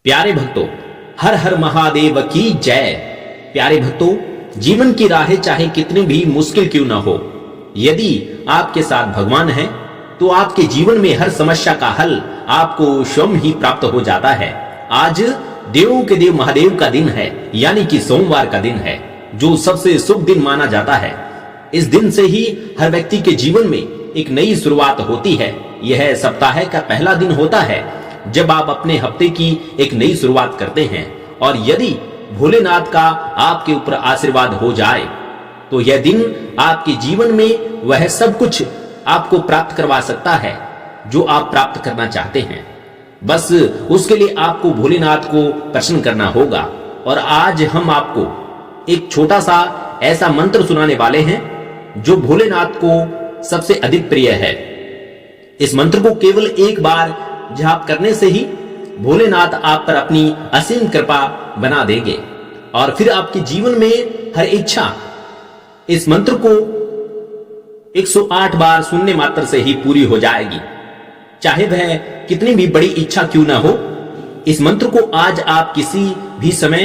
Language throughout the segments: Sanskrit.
प्यारे भक्तों, हर हर महादेव की जय। प्यारे भक्तों, जीवन की राहें चाहे कितनी भी मुश्किल क्यों ना हो, यदि आपके साथ भगवान है तो आपके जीवन में हर समस्या का हल आपको स्वयं ही प्राप्त हो जाता है। आज देवों के देव महादेव का दिन है, यानी कि सोमवार का दिन है, जो सबसे शुभ दिन माना जाता है। इस दिन से ही हर व्यक्ति के जीवन में एक नई शुरुआत होती है। यह सप्ताह का पहला दिन होता है जब आप अपने हफ्ते की एक नई शुरुआत करते हैं, और यदि भोलेनाथ का आपके ऊपर आशीर्वाद हो जाए तो यह दिन आपके जीवन में वह सब कुछ आपको प्राप्त करवा सकता है जो आप प्राप्त करना चाहते हैं। बस उसके लिए आपको भोलेनाथ को प्रसन्न करना होगा। और आज हम आपको एक छोटा सा ऐसा मंत्र सुनाने वाले हैं जो भोलेनाथ को सबसे अधिक प्रिय है। इस मंत्र को केवल एक बार जाप करने से ही भोलेनाथ आप पर अपनी असीम कृपा बना देंगे और फिर आपके जीवन में हर इच्छा इस मंत्र को 108 बार सुनने मात्र से ही पूरी हो जाएगी, चाहे वह कितनी भी बड़ी इच्छा क्यों ना हो। इस मंत्र को आज आप किसी भी समय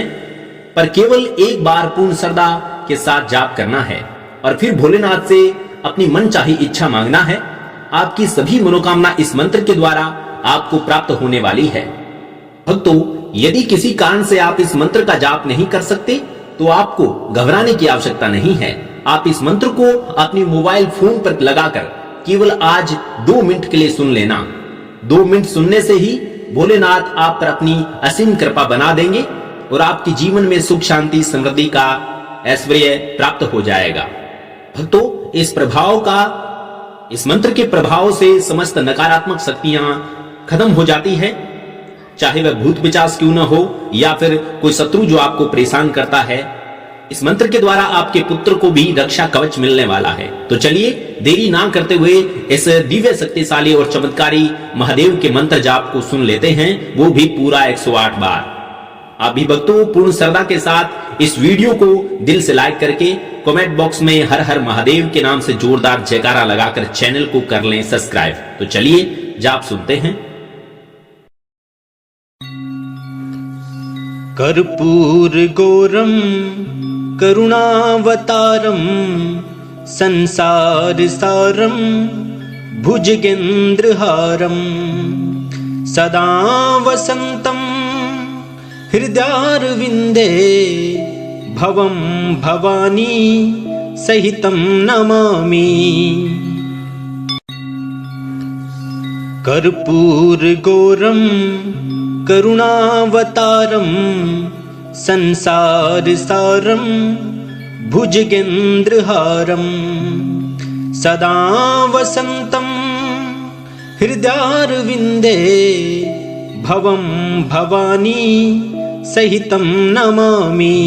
पर केवल एक बार पूर्ण श्रद्धा के साथ जाप करना है और फिर भोलेनाथ से अपनी मनचाही इच्छा मांगना है। आपकी सभी मनोकामना इस मंत्र के द्वारा आपको प्राप्त होने वाली है। भक्तों, यदि किसी कारण से आप इस मंत्र का जाप नहीं कर सकते तो आपको घबराने की आवश्यकता नहीं है। आप इस मंत्र को अपनी मोबाइल फोन पर लगाकर केवल आज 2 मिनट के लिए सुन लेना। 2 मिनट सुनने से ही भोलेनाथ आप पर अपनी असीम कृपा बना देंगे और आपके जीवन में सुख, शांति, समृद्धि का ऐश्वर्य प्राप्त हो जाएगा। भक्तों, इस मंत्र के प्रभाव से समस्त नकारात्मक शक्तियां खत्म हो जाती है, चाहे वह भूत पिशाच क्यों न हो या फिर कोई शत्रु जो आपको परेशान करता है। इस मंत्र के द्वारा आपके पुत्र को भी रक्षा कवच मिलने वाला है। तो चलिए देरी ना करते हुए इस दिव्य, शक्तिशाली और चमत्कारी महादेव के मंत्र जाप को सुन लेते हैं, वो भी पूरा 108 बार। आप भी भक्तों पूर्ण श्रद्धा के साथ इस वीडियो को दिल से लाइक करके कमेंट बॉक्स में हर हर महादेव के नाम से जोरदार जयकारा लगाकर चैनल को कर लें सब्सक्राइब। तो चलिए जाप सुनते हैं। कर्पूर गौरम करुणावतारम संसार सारम भुजगेंद्रहारम सदा वसंतम हृदयारविंदे भवं भवानी सहितं नमामि। कर्पूर गौरम करुणावतारम संसार सारम भुजगेंद्रहारम सदा वसंतम हृदयारविंदे भवं भवानी सहितं नमामि।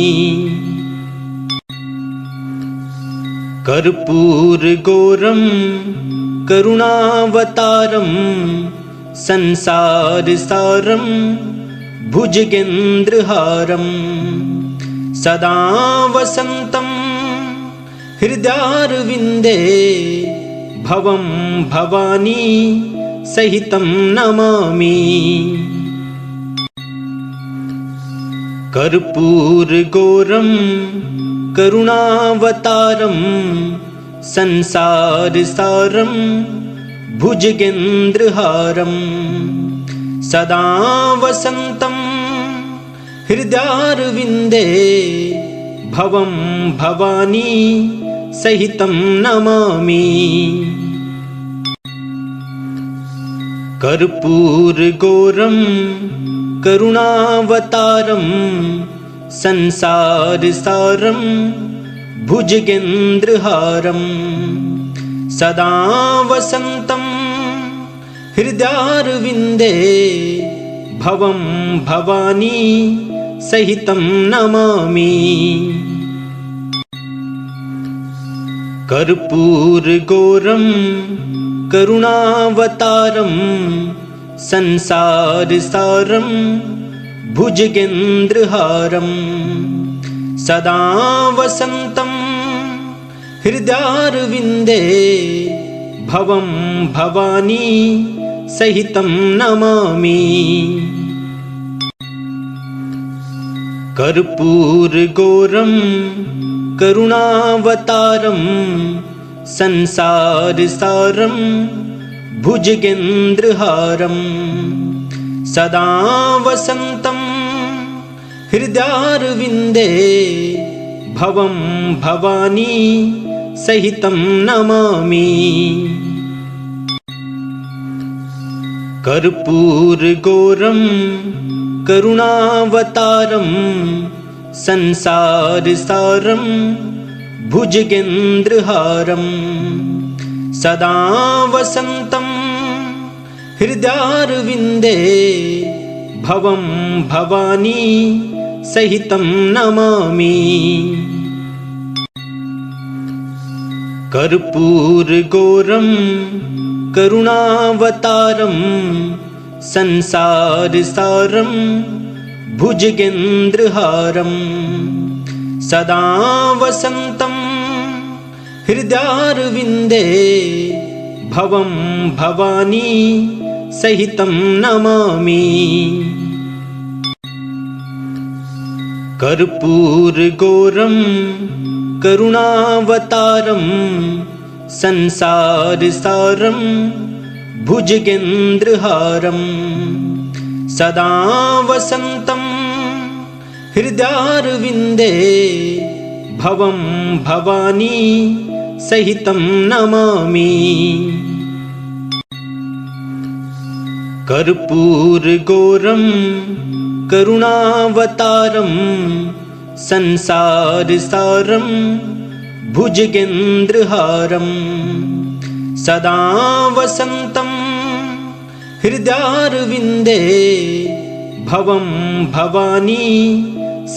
कर्पूर गौरम करुणावतारम संसार सारम भुजगेंद्रहारम सदा वसंतम हृदयारविंदे भवं भवानी सहितं नमामि। कर्पूर गौरम करुणावतारम संसार सारम भुजगेंद्रहारम सदा वसंतम हृदयारविंदे भवं भवानी सहितं नमामि। कर्पूर गौरम करुणावतारम संसार सारम भुजगेंद्रहारम सदा वसंतम हृदयारविंदे भवं भवानी सहितं नमामि। कर्पूर गौरम करुणावतारम संसार सारम भुजगेंद्रहारम सदा वसंतम हृदयारविंदे भवं भवानी सहितं नमामि। कर्पूरगौरं करुणावतारं संसारसारं भुजगेन्द्रहारं सदा वसन्तं हृदयारविन्दे भवं भवानी सहितं नमामि। कर्पूरगौरं करुणावतारं संसारसारं भुजगेन्द्रहारं सदा वसन्तं हृदयारविन्दे भवं भवानी सहितं नमामि। कर्पूरगौरं करुणावतारं संसारसारं भुजगेन्द्रहारं सदा वसन्तं हृदयारविन्दे भवं भवानी सहितं नमामि। कर्पूरगौरं करुणावतारं संसारसारं भुजगेन्द्रहारं सदा वसन्तं हृदयारविन्दे भवं भवानी सहितं नमामि। कर्पूरगौरं करुणावतारं संसारसारं भुजगेन्द्रहारं सदा वसन्तं हृदयारविन्दे भवं भवानी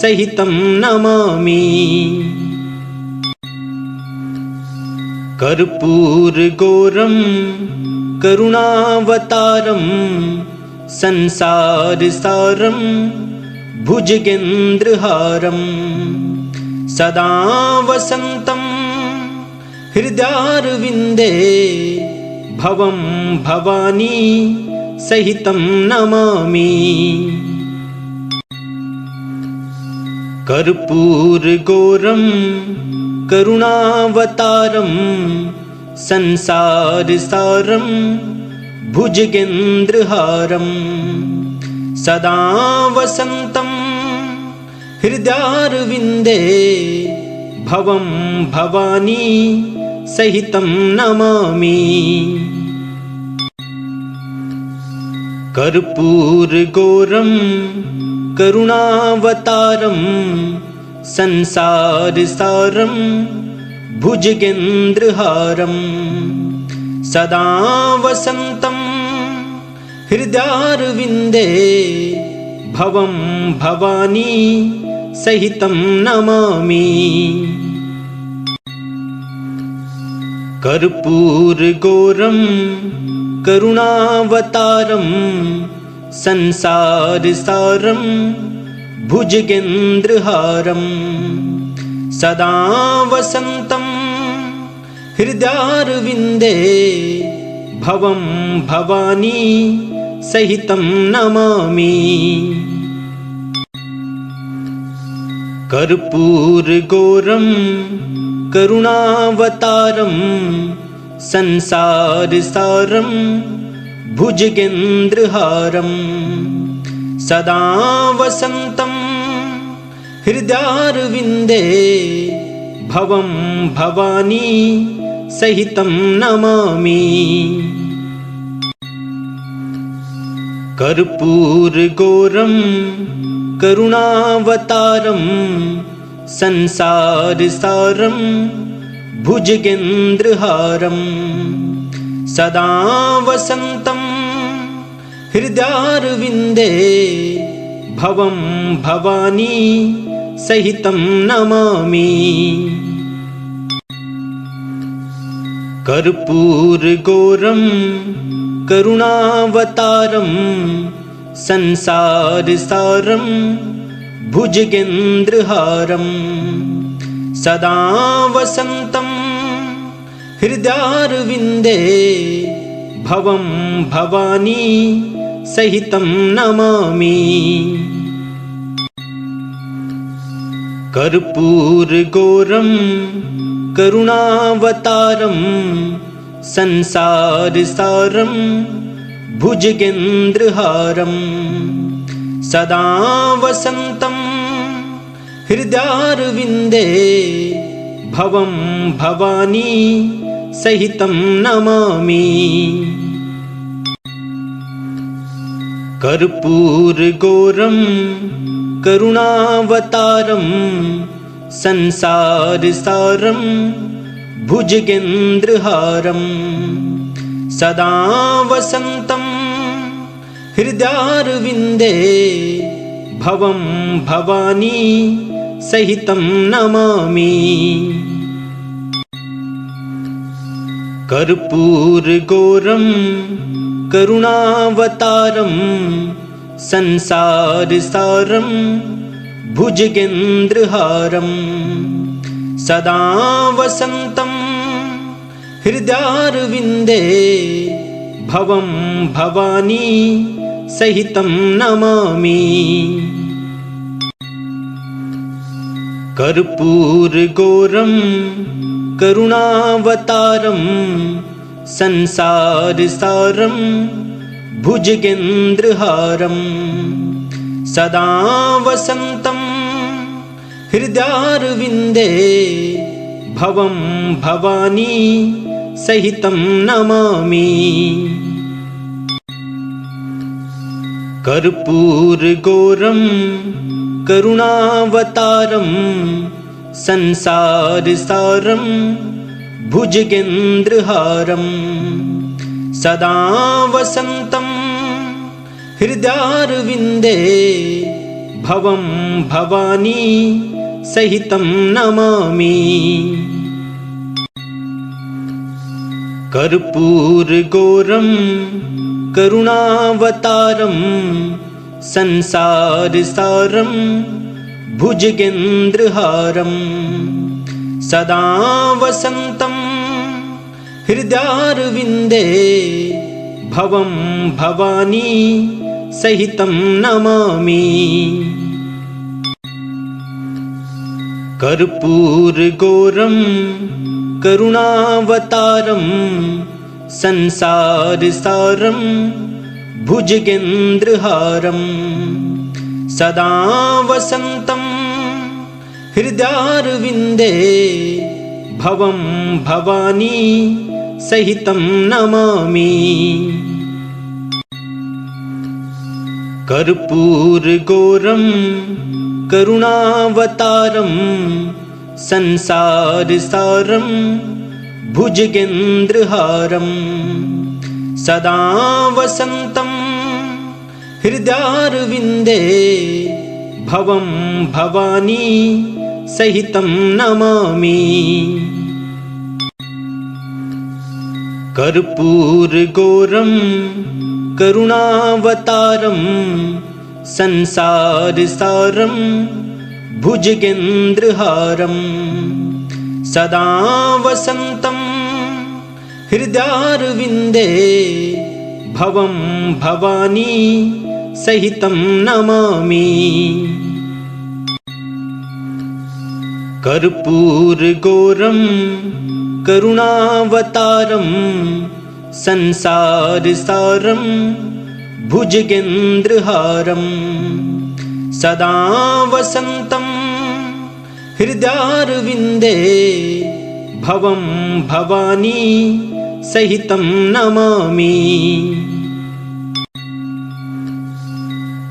सहितं नमामि। कर्पूरगौरं करुणावतारं संसारसारं भुजगेन्द्रहारं सदा वसन्तं हृदयारविन्दे भवं भवानी सहितं नमामि। कर्पूरगौरं करुणावतारं संसारसारं भुजगेन्द्रहारं सदा वसन्तं हृदयारविन्दे भवं भवानी सहितं नमामि। कर्पूरगौरं करुणावतारं संसारसारं भुजगेन्द्रहारं सदा वसन्तं हृदयारविन्दे भवं भवानी सहितं नमामि। कर्पूरगौरं करुणावतारं संसारसारं भुजगेन्द्रहारं सदा वसन्तं हृदयारविन्दे भवं भवानी सहितं नमामि। कर्पूरगौरं करुणावतारं संसारसारं भुजगेन्द्रहारं सदा वसन्तं हृदयारविन्दे भवं भवानी सहितं नमामि। कर्पूरगौरं करुणावतारं संसारसारं भुजगेन्द्रहारं सदा वसन्तं हृदयारविन्दे भवं भवानी सहितं नमामि। कर्पूरगौरं करुणावतारं संसारसारं भुजगेन्द्रहारं सदा वसन्तं हृदयारविन्दे भवं भवानी सहितं नमामि। कर्पूरगौरं करुणावतारं संसारसारं भुजगेन्द्रहारं सदा वसन्तं हृदयारविन्दे भवं भवानी सहितं नमामि। कर्पूरगौरं करुणावतारं संसारसारं भुजगेन्द्रहारं सदा वसन्तं हृदयारविन्दे भवं भवानी सहितं नमामि। कर्पूरगौरं करुणावतारं संसारसारं भुजगेन्द्रहारं सदा वसन्तं हृदयारविन्दे भवं भवानी सहितं नमामि। कर्पूरगौरं करुणावतारं संसारसारं भुजगेन्द्रहारं सदा वसन्तं हृदयारविन्दे भवं भवानी सहितं नमामि। कर्पूरगौरं करुणावतारं संसारसारं भुजगेन्द्रहारं सदा वसन्तं हृदयारविन्दे भवं भवानी सहितं नमामि। कर्पूरगौरं करुणावतारं संसारसारं भुजगेन्द्रहारं सदा वसन्तं हृदयारविन्दे भवं भवानी सहितं नमामि। कर्पूरगौरं करुणावतारं संसारसारं भुजगेन्द्रहारं सदा वसन्तं हृदयारविन्दे भवं भवानी सहितं नमामि। कर्पूरगौरं करुणावतारं संसारसारं भुजगेन्द्रहारं सदा वसन्तं हृदयारविन्दे भवं भवानी सहितं नमामि। कर्पूरगौरं करुणावतारं संसारसारं भुजगेन्द्रहारं सदा वसन्तं हृदयारविन्दे भवं भवानी सहितं नमामि। कर्पूरगौरं करुणावतारं संसारसारं भुजगेन्द्रहारं सदा वसन्तं हृदयारविन्दे भवं भवानी सहितं नमामि।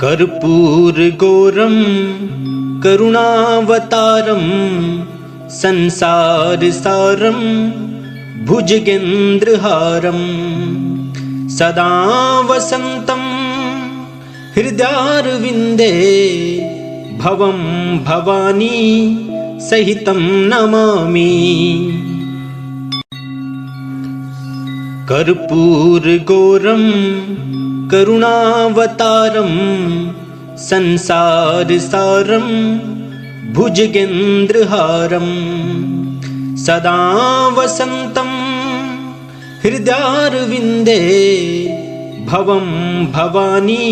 कर्पूरगौरं करुणावतारं संसारसारं भुजगेन्द्रहारं सदा वसन्तं हृदयारविन्दे भवं भवानी सहितं नमामि। कर्पूरगौरं करुणावतारं संसारसारं भुजगेन्द्रहारं सदा वसन्तं हृदयारविन्दे भवं भवानी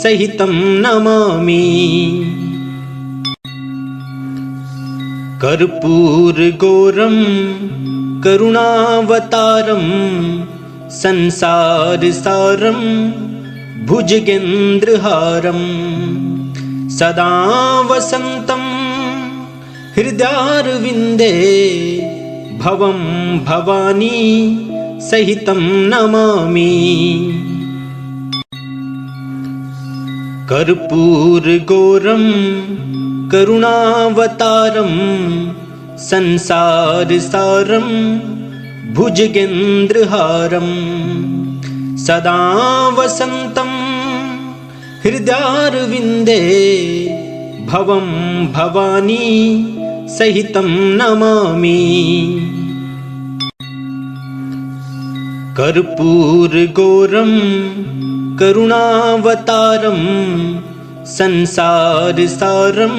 सहितं नमामि। कर्पूरगौरं करुणावतारं संसारसारं भुजगेन्द्रहारं सदा वसन्तं हृदयारविन्दे भवं भवानी सहितं नमामि। कर्पूरगौरं करुणावतारं संसारसारं भुजगेन्द्रहारं सदा वसन्तं हृदयारविन्दे भवं भवानी सहितं नमामि। कर्पूरगौरं करुणावतारं संसारसारं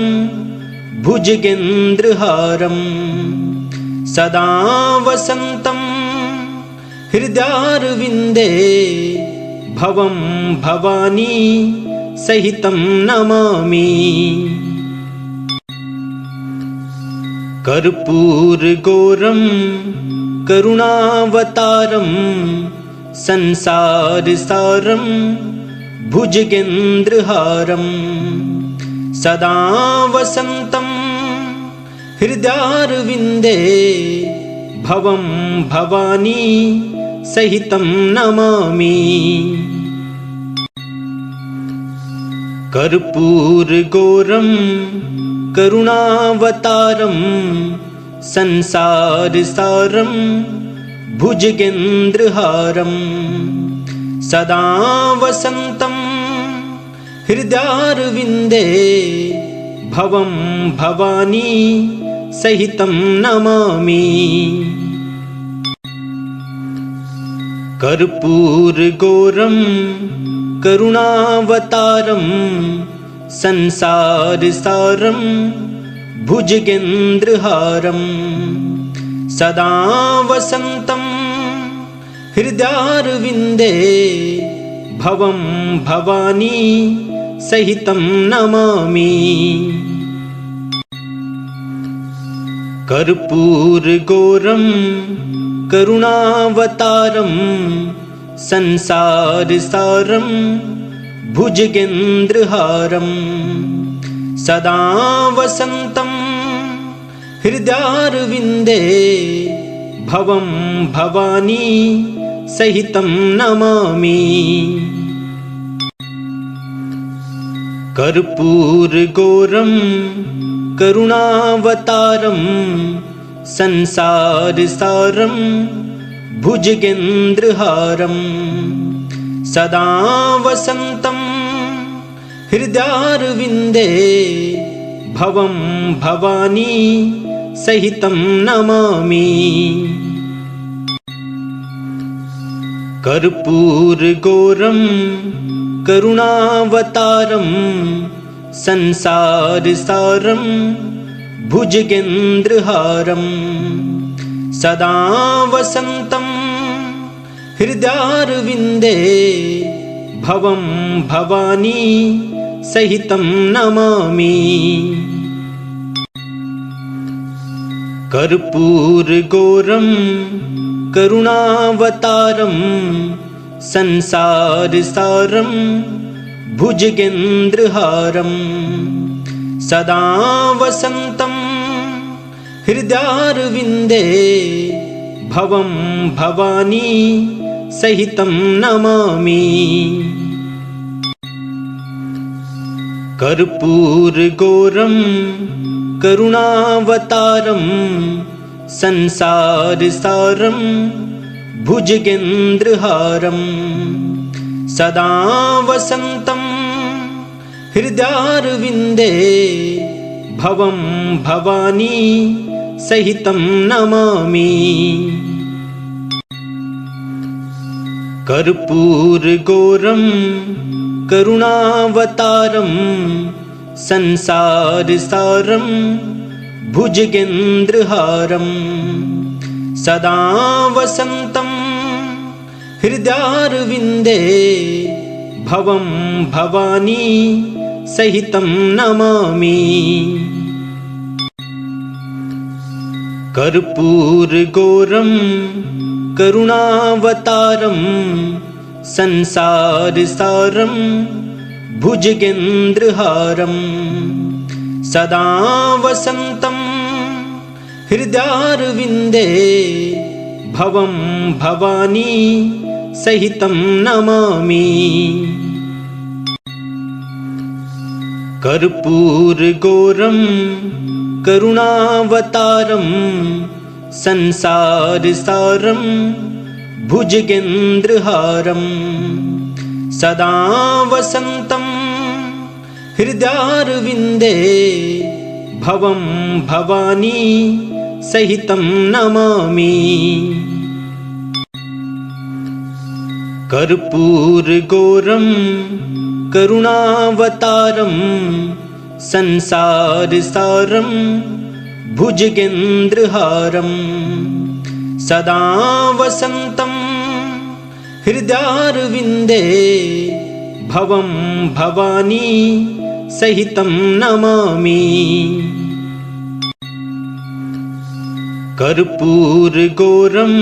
भुजगेन्द्रहारं सदा वसन्तं हृदयारविन्दे भवं भवानी सहितं नमामि। कर्पूरगौरं करुणावतारं संसारसारं भुजगेन्द्रहारं सदा वसन्तं हृदयारविन्दे भवं भवानी सहितं नमामि। कर्पूरगौरं करुणावतारं संसारसारं भुजगेन्द्रहारं सदा वसन्तं हृदयारविन्दे भवं भवानी सहितं नमामि। कर्पूरगौरं करुणावतारं संसारसारं भुजगेन्द्रहारं सदा वसन्तं हृदयारविन्दे भवं भवानी सहितं नमामि। कर्पूरगौरं करुणावतारं संसारसारं भुजगेन्द्रहारं सदा वसन्तं हृदयारविन्दे भवं भवानी सहितं नमामि। कर्पूरगौरं करुणावतारं संसारसारं भुजगेन्द्रहारं सदा वसन्तं हृदयारविन्दे भवं भवानी सहितं नमामि। कर्पूरगौरं करुणावतारं संसारसारं भुजगेन्द्रहारं सदा वसन्तं हृदयारविन्दे भवं भवानी सहितं नमामि। कर्पूरगौरं करुणावतारं संसारसारं भुजगेन्द्रहारं सदा वसन्तं हृदयारविन्दे भवं भवानी सहितं नमामि। कर्पूरगौरं करुणावतारं संसारसारं भुजगेन्द्रहारं सदा वसन्तं हृदयारविन्दे भवं भवानी सहितं नमामि। कर्पूरगौरं करुणावतारं संसारसारं भुजगेन्द्रहारं सदा वसन्तं हृदयारविन्दे भवं भवानी सहितं नमामि। कर्पूरगौरं करुणावतारं संसारसारं भुजगेन्द्रहारं सदा वसन्तं हृदयारविन्दे भवं भवानी सहितं नमामि। कर्पूरगौरं करुणावतारं संसारसारं भुजगेन्द्रहारं सदा वसन्तं हृदयारविन्दे भवं भवानी सहितं नमामि। कर्पूरगौरं करुणावतारं संसारसारं भुजगेन्द्रहारं सदा वसन्तं हृदयारविन्दे भवं भवानी सहितं नमामि। कर्पूरगौरं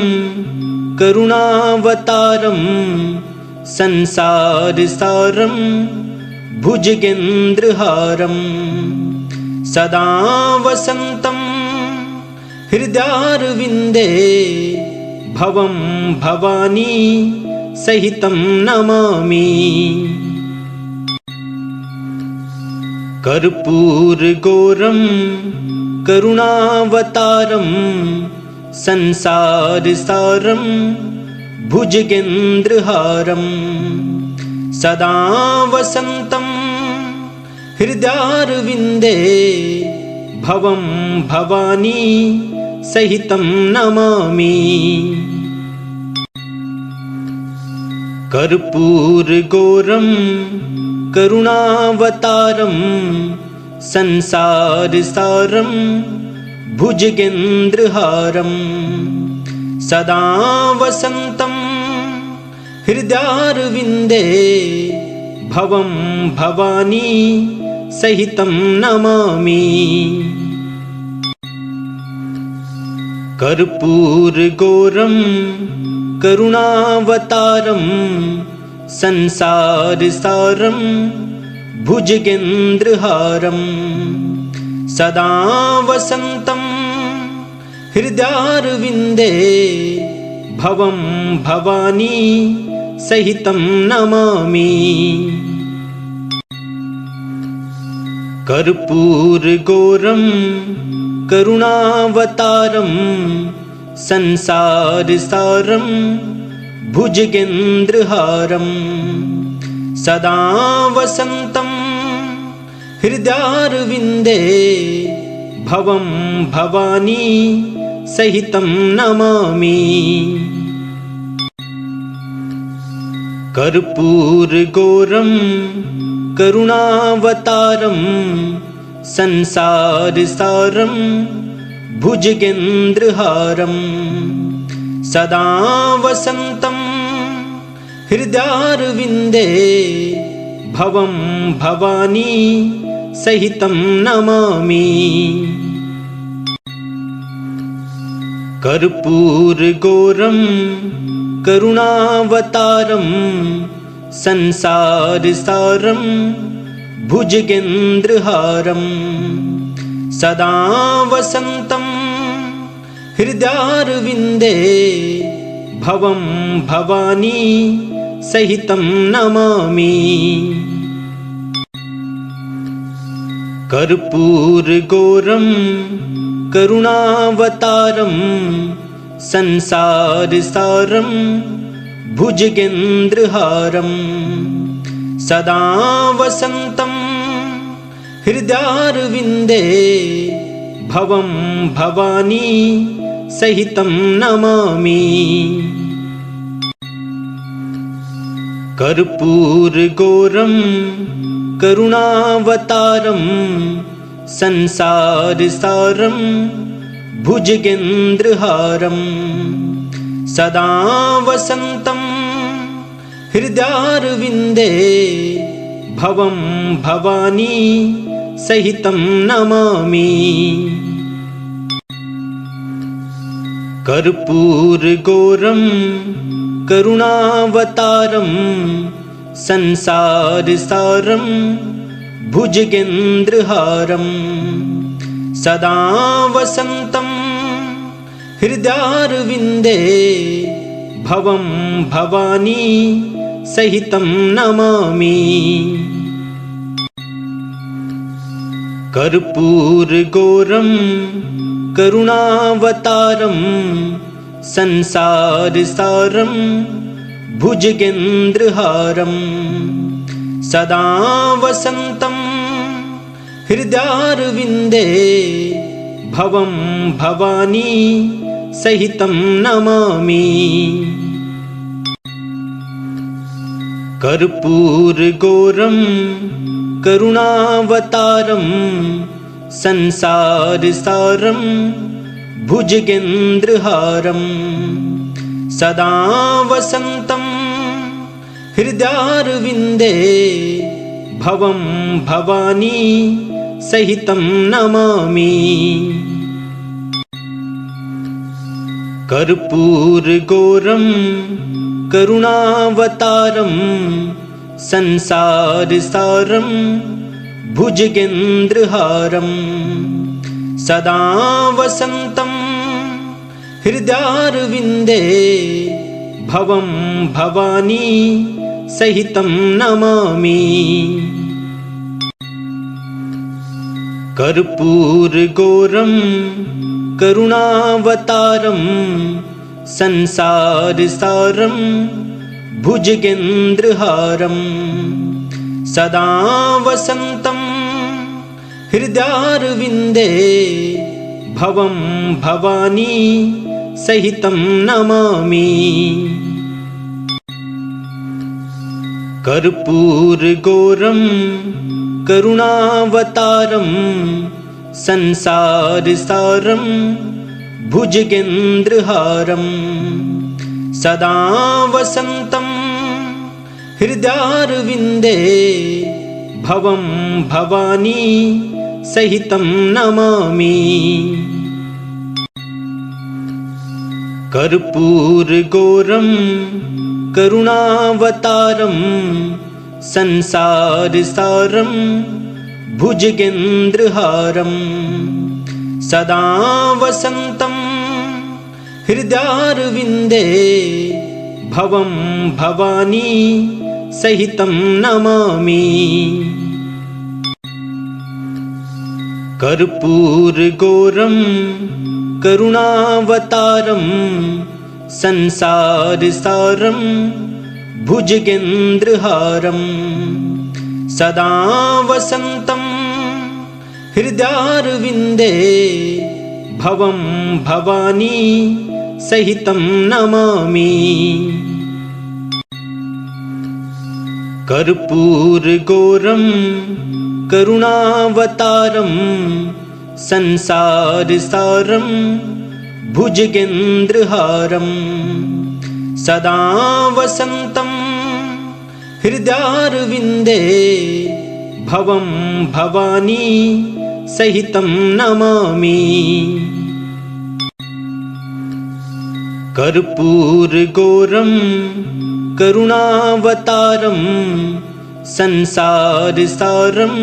करुणावतारं संसारसारं भुजगेन्द्रहारं सदा वसन्तं हृदयारविन्दे भवं भवानी सहितं नमामि। कर्पूरगौरं करुणावतारं संसारसारं भुजगेन्द्रहारं सदा वसन्तं हृदयारविन्दे भवं भवानी सहितं नमामि। कर्पूरगौरं करुणावतारं संसारसारं भुजगेन्द्रहारं सदा वसन्तं हृदयारविन्दे भवं भवानी सहितं नमामि। कर्पूरगौरं करुणावतारं संसारसारं भुजगेन्द्रहारं सदा वसन्तं हृदयारविन्दे भवं भवानी सहितं नमामि। कर्पूरगौरं करुणावतारं संसारसारं भुजगेन्द्रहारं सदा वसन्तं हृदयारविन्दे भवं भवानी सहितं नमामि। कर्पूरगौरं करुणावतारं संसारसारं भुजगेन्द्रहारं सदा वसन्तं हृदयारविन्दे भवं भवानी सहितं नमामि। कर्पूरगौरं करुणावतारं संसारसारं भुजगेन्द्रहारं सदा वसन्तं हृदयारविन्दे भवं भवानी सहितं नमामि। कर्पूरगौरं करुणावतारं संसारसारं भुजगेन्द्रहारं सदा वसन्तं हृदयारविन्दे भवं भवानी सहितं नमामि। कर्पूरगौरं करुणावतारं संसारसारं भुजगेन्द्रहारं सदा वसन्तं हृदयारविन्दे भवं भवानी सहितं नमामि। कर्पूरगौरं करुणावतारं संसारसारं भुजगेन्द्रहारं सदा वसन्तं हृदयारविन्दे भवं भवानी सहितं नमामि। कर्पूरगौरं करुणावतारं संसारसारं भुजगेन्द्रहारं सदा वसन्तं हृदयारविन्दे भवं भवानी सहितं नमामि। कर्पूरगौरं करुणावतारं संसारसारं भुजगेन्द्रहारं सदा वसन्तं हृदयारविन्दे भवं भवानी सहितं नमामि। कर्पूरगौरं करुणावतारं संसारसारं भुजगेन्द्रहारं सदा वसन्तं हृदयारविन्दे भवं भवानी सहितं नमामि। कर्पूरगौरं करुणावतारं संसारसारं भुजगेन्द्रहारं सदा वसन्तं हृदयारविन्दे भवं भवानी सहितं नमामि। कर्पूरगौरं करुणावतारं संसारसारं भुजगेन्द्रहारं सदा वसन्तं हृदयारविन्दे भवं भवानी सहितं नमामि। कर्पूरगौरं करुणावतारं संसारसारं भुजगेन्द्रहारं सदा वसन्तं हृदयारविन्दे भवं भवानी सहितं नमामि। कर्पूरगौरं करुणावतारं संसारसारं भुजगेन्द्रहारं सदा वसन्तं हृदयारविन्दे भवं भवानी सहितं नमामि। कर्पूरगौरं करुणावतारं संसारसारं भुजगेन्द्रहारं सदा वसन्तं हृदयारविन्दे भवं भवानी सहितं नमामि। कर्पूरगौरं करुणावतारं संसारसारं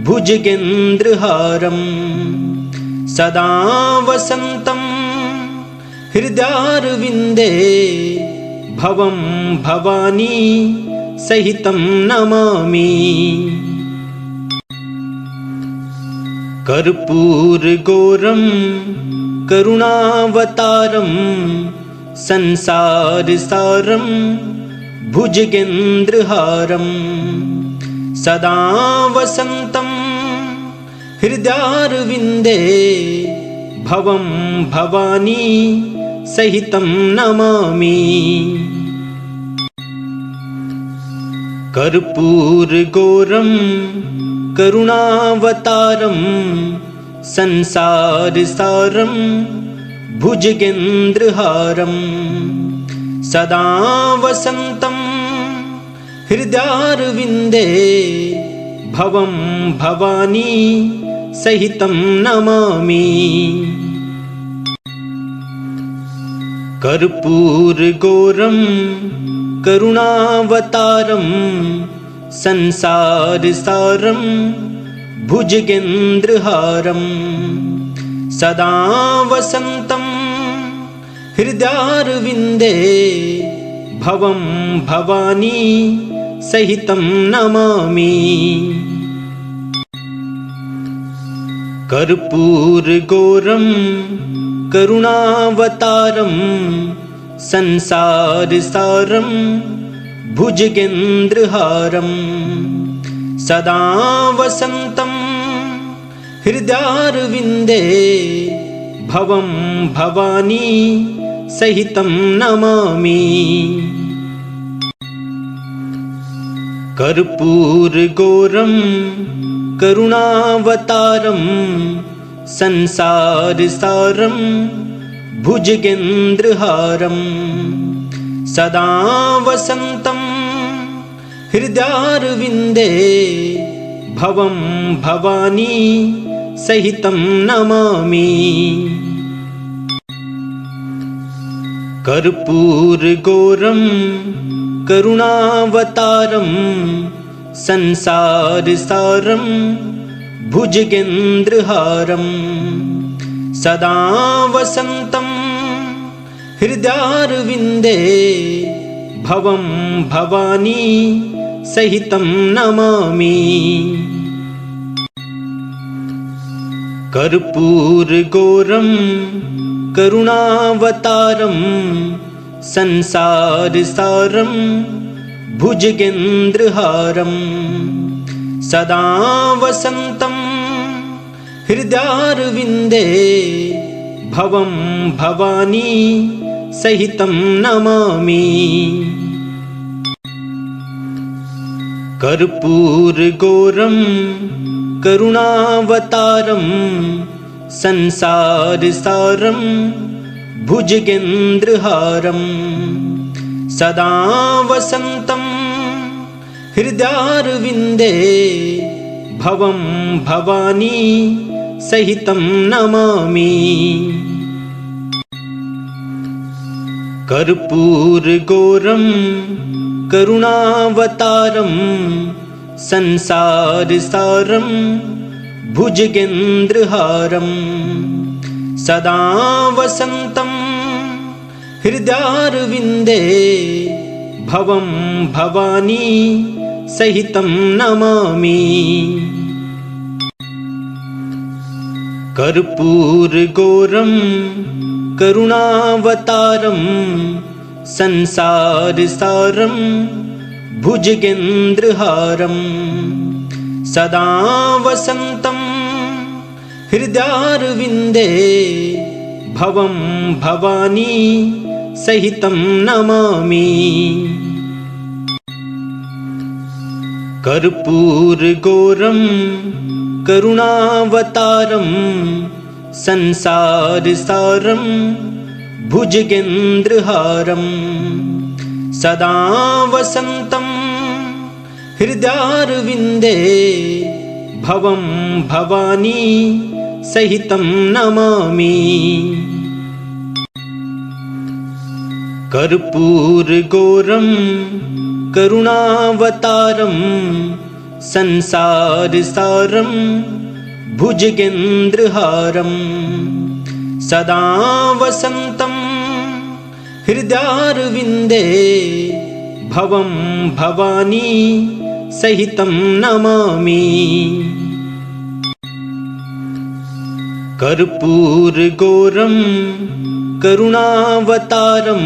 भुजगेन्द्रहारं सदा वसन्तं हृदयारविन्दे भवं भवानी सहितं नमामि। कर्पूरगौरं करुणावतारं संसारसारं भुजगेन्द्रहारं सदा वसन्तं हृदयारविन्दे भवं भवानी सहितं नमामि। कर्पूरगौरं करुणावतारं संसारसारं भुजगेन्द्रहारं सदा वसन्तं हृदयारविन्दे भवं भवानी सहितं नमामि। कर्पूरगौरं करुणावतारं संसारसारं भुजगेन्द्रहारं सदा वसन्तं हृदयारविन्दे भवं भवानी सहितं नमामि। कर्पूरगौरं करुणावतारं संसारसारं भुजगेन्द्रहारं सदा वसन्तं हृदयारविन्दे भवं भवानी सहितं नमामि। कर्पूरगौरं करुणावतारं संसारसारं भुजगेन्द्रहारं सदा वसन्तं हृदयारविन्दे भवं भवानी सहितं नमामि। कर्पूरगौरं करुणावतारं संसारसारं भुजगेन्द्रहारं सदा वसन्तं हृदयारविन्दे भवं भवानी सहितं नमामि। कर्पूरगौरं करुणावतारं संसारसारं भुजगेन्द्रहारं सदा वसन्तं हृदयारविन्दे भवं भवानी सहितं नमामि। कर्पूरगौरं करुणावतारं संसारसारं भुजगेन्द्रहारं सदा वसन्तं हृदयारविन्दे भवं भवानी सहितं नमामि। कर्पूरगौरं करुणावतारं संसारसारं भुजगेन्द्रहारं सदा वसन्तं हृदयारविन्दे भवं भवानी सहितं नमामि। कर्पूरगौरं करुणावतारं संसारसारं भुजगेन्द्रहारं सदा वसन्तं हृदयारविन्दे भवं भवानी सहितं नमामि। कर्पूरगौरं करुणावतारं संसारसारं भुजगेन्द्रहारं सदा वसन्तं हृदयारविन्दे भवं भवानी सहितं नमामि। कर्पूरगौरं करुणावतारं संसारसारं भुजगेन्द्रहारं सदा वसन्तं हृदयारविन्दे भवं भवानी सहितं नमामि। कर्पूरगौरं करुणावतारं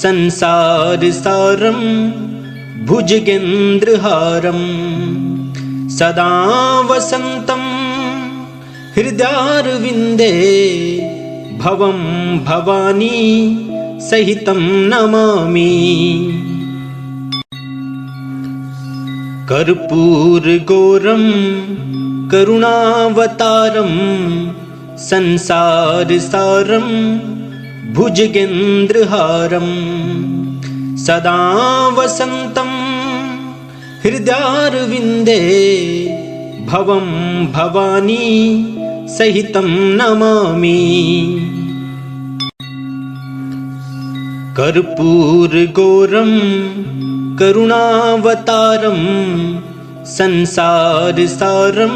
संसारसारं भुजगेन्द्रहारं सदा वसन्तं हृदयारविन्दे भवं भवानी सहितं नमामि। कर्पूरगौरं करुणावतारं संसारसारं भुजगेन्द्रहारं सदा वसन्तं हृदयारविन्दे भवं भवानी सहितं नमामि। कर्पूरगौरं करुणावतारं संसारसारं